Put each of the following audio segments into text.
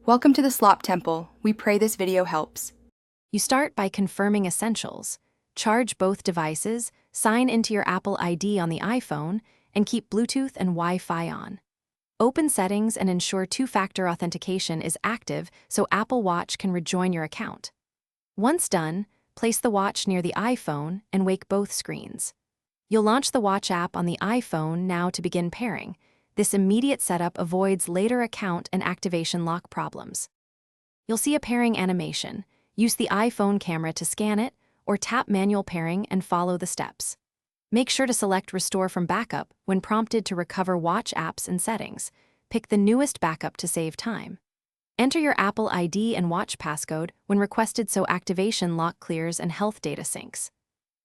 Welcome to the Slop Temple. We pray this video helps. You start by confirming essentials. Charge both devices, sign into your Apple ID on the iPhone, and keep Bluetooth and Wi-Fi on. Open settings and ensure two-factor authentication is active so Apple Watch can rejoin your account. Once done, place the watch near the iPhone and wake both screens. You'll launch the Watch app on the iPhone now to begin pairing. This immediate setup avoids later account and activation lock problems. You'll see a pairing animation. Use the iPhone camera to scan it, or tap manual pairing and follow the steps. Make sure to select Restore from Backup when prompted to recover Watch apps and settings. Pick the newest backup to save time. Enter your Apple ID and Watch passcode when requested so activation lock clears and health data syncs.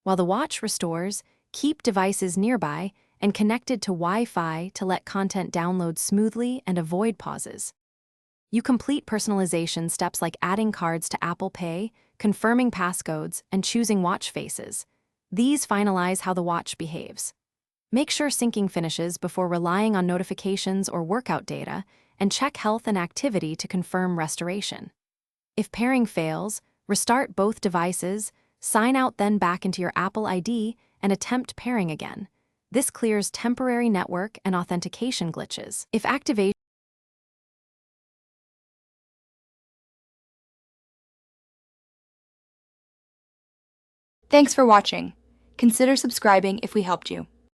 While the Watch restores, keep devices nearby and connected to Wi-Fi to let content download smoothly and avoid pauses. You complete personalization steps like adding cards to Apple Pay, confirming passcodes, and choosing watch faces. These finalize how the watch behaves. Make sure syncing finishes before relying on notifications or workout data, and check health and activity to confirm restoration. If pairing fails, restart both devices, sign out then back into your Apple ID, and attempt pairing again. This clears temporary network and authentication glitches. If activation Thanks for watching. Consider subscribing if we helped you.